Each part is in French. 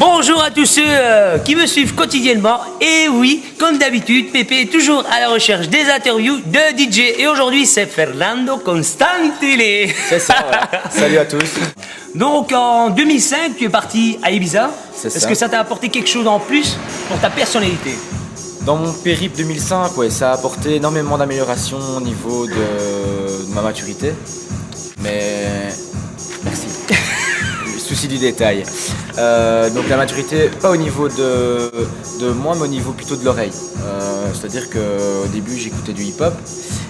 Bonjour à tous ceux qui me suivent quotidiennement. Et oui, comme d'habitude, Pépé est toujours à la recherche des interviews de DJ. Et aujourd'hui, c'est Fernando Constantile. C'est ça, ouais. Salut à tous. Donc en 2005, tu es parti à Ibiza. C'est Est-ce ça. que ça t'a apporté quelque chose en plus pour ta personnalité? Dans mon périple 2005, ouais, ça a apporté énormément d'amélioration au niveau de ma maturité. Mais merci. Souci du détail. Donc la maturité, pas au niveau de moi, mais au niveau plutôt de l'oreille. C'est-à-dire qu'au début, j'écoutais du hip-hop.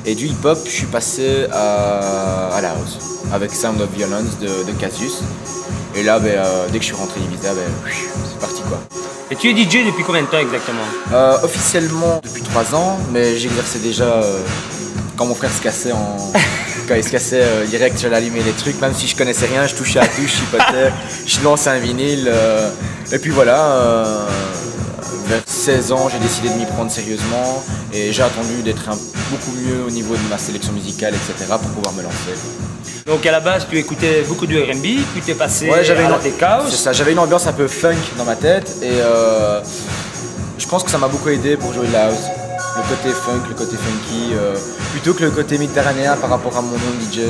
Et du hip-hop, je suis passé à la house, avec Sound of Violence de Cassius. Et là, dès que je suis rentré à Ibiza, c'est parti quoi. Et tu es DJ depuis combien de temps exactement? Officiellement depuis 3 ans, mais j'exerçais déjà quand mon frère se cassait quand il se cassait direct, j'allais allumer les trucs, même si je connaissais rien, je touchais à tout, je chipotais, je lançais un vinyle. Et puis voilà, vers 16 ans, j'ai décidé de m'y prendre sérieusement et j'ai attendu d'être beaucoup mieux au niveau de ma sélection musicale, etc. pour pouvoir me lancer. Donc à la base, tu écoutais beaucoup de R&B, puis tu es passé Ouais, à la tech house. C'est ça, j'avais une ambiance un peu funk dans ma tête et je pense que ça m'a beaucoup aidé pour jouer de la house. Le côté funk, le côté funky, plutôt que le côté méditerranéen par rapport à mon nom de DJ.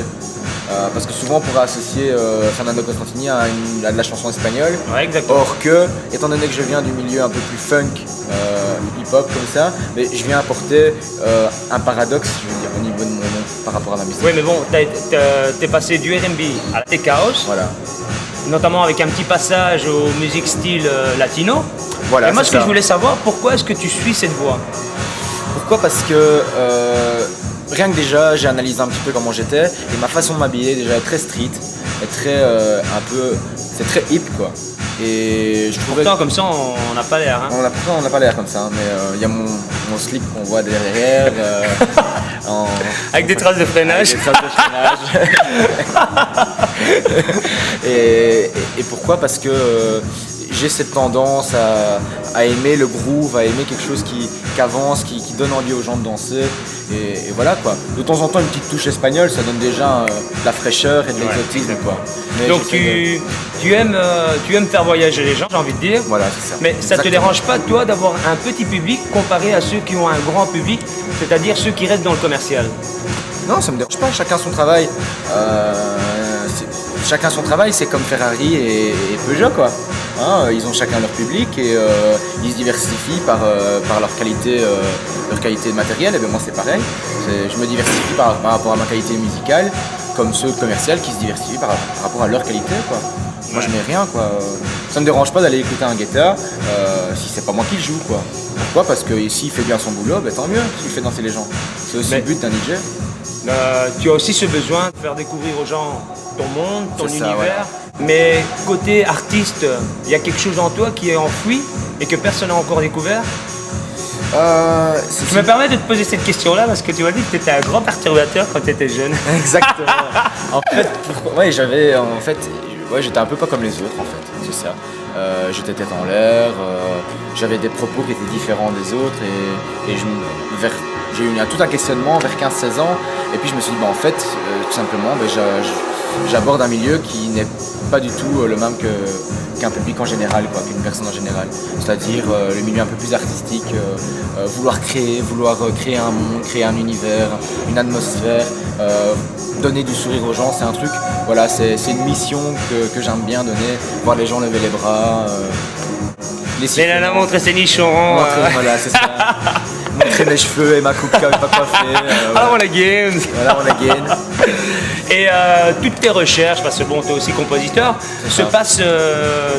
Parce que souvent on pourrait associer Fernando Constantini à de la chanson espagnole. Ouais, exactement. Or que, étant donné que je viens du milieu un peu plus funk, hip-hop comme ça, mais je viens apporter un paradoxe, je veux dire, au niveau de mon nom par rapport à la musique. Oui, mais bon, t'es passé du R&B à la tech house, Voilà. notamment avec un petit passage aux musiques style latino. Voilà, Et moi, c'est ce que ça. je voulais savoir, pourquoi est-ce que tu suis cette voie? Pourquoi? Parce que rien que déjà j'ai analysé un petit peu comment j'étais et ma façon de m'habiller déjà est très street, est très c'est très hip quoi. Et je trouvais Pourtant, comme ça, on n'a pas l'air. Hein. on n'a pas l'air comme ça, hein, mais il y a mon slip qu'on voit derrière. Avec des traces de freinage. Avec des traces de freinage. et pourquoi? Parce que j'ai cette tendance à aimer le groove, à aimer quelque chose qui avance, qui donne envie aux gens de danser. Et voilà quoi. De temps en temps, une petite touche espagnole, ça donne déjà de la fraîcheur et de l'exotisme quoi. Mais Donc tu aimes faire voyager les gens, j'ai envie de dire. Voilà, c'est ça. Mais ça te dérange pas, toi, d'avoir un petit public comparé à ceux qui ont un grand public, c'est-à-dire ceux qui restent dans le commercial? Non, ça me dérange pas, chacun son travail. Chacun son travail, c'est comme Ferrari et Peugeot quoi. Hein, ils ont chacun leur public et ils se diversifient par leur qualité de matériel. Et bien moi c'est pareil. Je me diversifie par rapport à ma qualité musicale, comme ceux commerciaux qui se diversifient par rapport à leur qualité quoi. Moi je mets rien quoi. Ça me dérange pas d'aller écouter un guetta si c'est pas moi qui le joue quoi. Pourquoi? Parce que s'il fait bien son boulot, tant mieux s'il fait danser les gens. C'est aussi le but d'un DJ. Tu as aussi ce besoin de faire découvrir aux gens ton monde, ton C'est ça, univers. ouais. Mais côté artiste, il y a quelque chose en toi qui est enfoui et que personne n'a encore découvert. Je me permets de te poser cette question-là parce que tu m'as dit que tu étais un grand perturbateur quand tu étais jeune. Exactement. J'étais un peu pas comme les autres en fait, c'est ça. J'étais tête en l'air, j'avais des propos qui étaient différents des autres et j'ai eu tout un questionnement vers 15-16 ans et puis je me suis dit en fait tout simplement j'aborde un milieu qui n'est pas du tout le même qu'un public en général, qu'une personne en général. C'est-à-dire le milieu un peu plus artistique, vouloir créer un monde, créer un univers, une atmosphère, donner du sourire aux gens, c'est un truc, voilà, c'est une mission que j'aime bien donner, voir les gens lever les bras. Les nanas montrent ses nichons. Voilà, c'est ça. Montrer mes cheveux et ma coupe pas coiffée. I wanna gain. Voilà, on a gain. Et toutes tes recherches, parce que bon, tu es aussi compositeur, se passent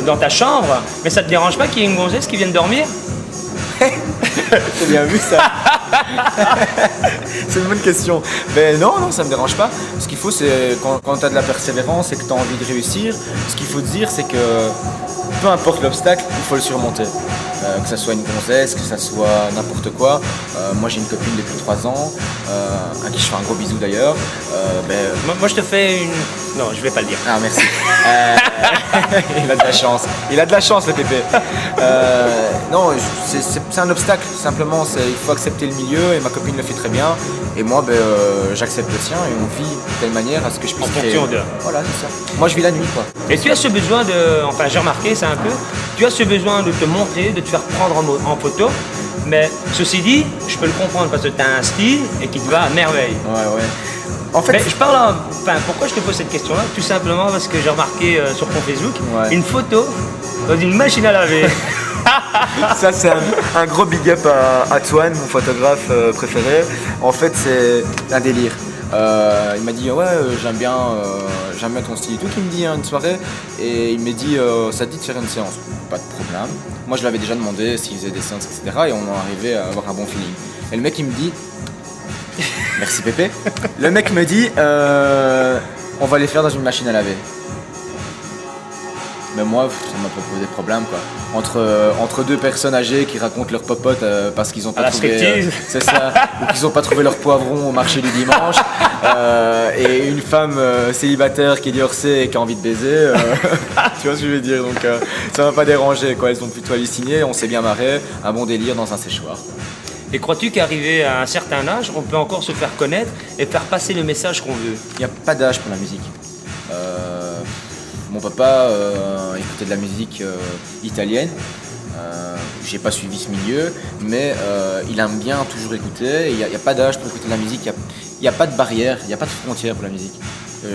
dans ta chambre, mais ça te dérange pas qu'il y ait une gonzesse qui vienne dormir? C'est bien vu ça. C'est une bonne question. Mais non, ça me dérange pas. Ce qu'il faut, c'est quand tu as de la persévérance et que tu as envie de réussir, ce qu'il faut te dire, c'est que peu importe l'obstacle, il faut le surmonter. Que ça soit une gonzesse, que ça soit n'importe quoi. Moi j'ai une copine depuis 3 ans, à qui je fais un gros bisou d'ailleurs. Moi je te fais une... Non, je vais pas le dire. Ah merci. Il a de la chance. Il a de la chance le pépé. Non, c'est un obstacle. Simplement, il faut accepter le milieu et ma copine le fait très bien. Et moi, j'accepte le sien et on vit de telle manière à ce que je puisse créer. En fonction de... Voilà, c'est ça. Moi je vis la nuit quoi. Et tu as ce besoin de... Enfin j'ai remarqué ça un peu, tu as ce besoin de te montrer, de te faire prendre en photo. Mais ceci dit, je peux le comprendre parce que tu as un style et qui te va à merveille. Ouais. En fait, Mais je parle, enfin, pourquoi je te pose cette question-là? Tout simplement parce que j'ai remarqué sur ton Facebook Ouais. une photo dans une machine à laver. ça c'est un gros big up à Toine, mon photographe préféré. En fait, c'est un délire. Il m'a dit ouais, j'aime bien ton style et tout. Il me dit une soirée et il m'a dit ça te dit de faire une séance? Pas de problème. Moi je l'avais déjà demandé s'il faisait des séances, etc. Et on en arrivait à avoir un bon feeling. Et le mec il me dit merci Pépé. Le mec me dit on va les faire dans une machine à laver. Mais moi, ça m'a pas posé problème quoi. Entre deux personnes âgées qui racontent leur popote parce qu'ils ont pas trouvé, c'est ça, ou qu'ils ont pas trouvé leur poivron au marché du dimanche, et une femme célibataire qui est divorcée et qui a envie de baiser, tu vois ce que je veux dire. Donc ça m'a pas dérangé quoi. Elles ont plutôt halluciné, on s'est bien marré, un bon délire dans un séchoir. Et crois-tu qu'arrivé à un certain âge, on peut encore se faire connaître et faire passer le message qu'on veut? Il n'y a pas d'âge pour la musique. Mon papa écoutait de la musique italienne. J'ai pas suivi ce milieu, mais il aime bien toujours écouter. Il n'y a pas d'âge pour écouter de la musique. Il n'y a pas de barrière, il n'y a pas de frontière pour la musique.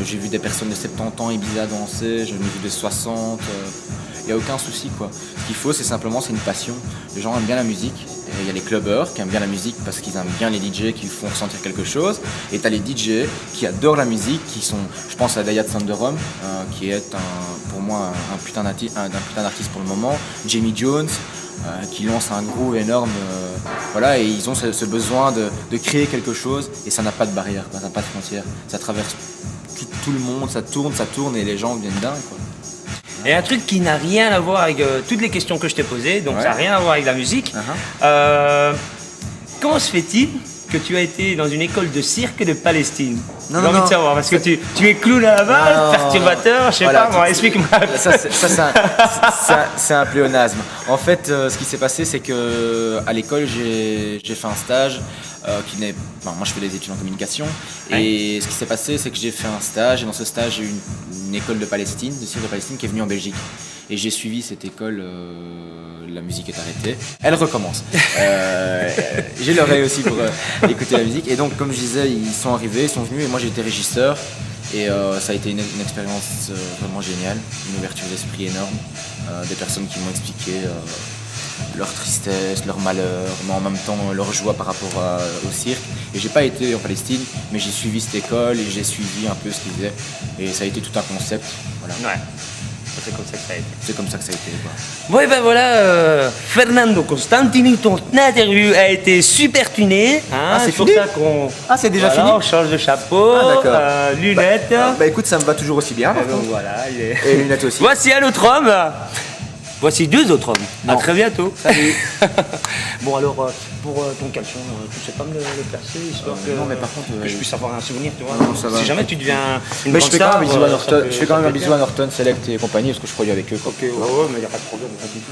J'ai vu des personnes de 70 ans Ibiza danser, j'en ai vu des 60. Il n'y a aucun souci quoi. Ce qu'il faut, c'est une passion. Les gens aiment bien la musique. Il y a les clubbers qui aiment bien la musique parce qu'ils aiment bien les DJ qui font ressentir quelque chose. Et tu as les DJ qui adorent la musique, qui sont, je pense à Dayat Sanderom, qui est pour moi un putain d'artiste pour le moment. Jamie Jones, qui lance un groove énorme. Voilà, et ils ont ce besoin de créer quelque chose et ça n'a pas de barrière, ça n'a pas de frontière. Ça traverse tout le monde, ça tourne et les gens viennent dingues quoi. Et un truc qui n'a rien à voir avec toutes les questions que je t'ai posées, donc ça n'a rien à voir avec la musique. Comment se fait-il que tu as été dans une école de cirque de Palestine? J'ai envie de savoir, parce que tu es clown à la base, perturbateur, je sais pas, moi, explique-moi. C'est un pléonasme. En fait, ce qui s'est passé, c'est que à l'école, j'ai fait un stage moi je fais des études en communication, et ce qui s'est passé, c'est que j'ai fait un stage, et dans ce stage, j'ai eu une école de Palestine, de cirque de Palestine, qui est venue en Belgique. Et j'ai suivi cette école, la musique est arrêtée, elle recommence. J'ai l'oreille aussi pour écouter la musique. Et donc, comme je disais, ils sont arrivés, ils sont venus, et moi j'ai été régisseur. Et ça a été une expérience vraiment géniale, une ouverture d'esprit énorme. Des personnes qui m'ont expliqué leur tristesse, leur malheur, mais en même temps leur joie par rapport au cirque. Et j'ai pas été en Palestine, mais j'ai suivi cette école et j'ai suivi un peu ce qu'ils faisaient. Et ça a été tout un concept. Voilà. Ouais. C'est comme ça que ça a été. C'est comme ça que ça a été quoi. Bon et ben voilà, Fernando Costantini, ton interview a été super tunée. Hein, c'est pour fini ça qu'on. C'est déjà voilà, fini. On change de chapeau, lunettes. Bah écoute, ça me va toujours aussi bien. Donc voilà, Et lunettes aussi. Voici un autre homme. Voici deux autres hommes. Non. À très bientôt. Salut. Bon alors, pour ton caleçon, tu sais pas me le placer, histoire que, non, mais par contre, que je puisse avoir un souvenir, tu vois. Non, ça va. Si jamais tu deviens une Mais grande je fais quand même un star, bisou à ça Norton, peut- je fais quand même un bisou à Norton Select et compagnie parce que je produis avec eux quoi. Ok, ouais, mais il n'y a pas de problème. Pas du tout.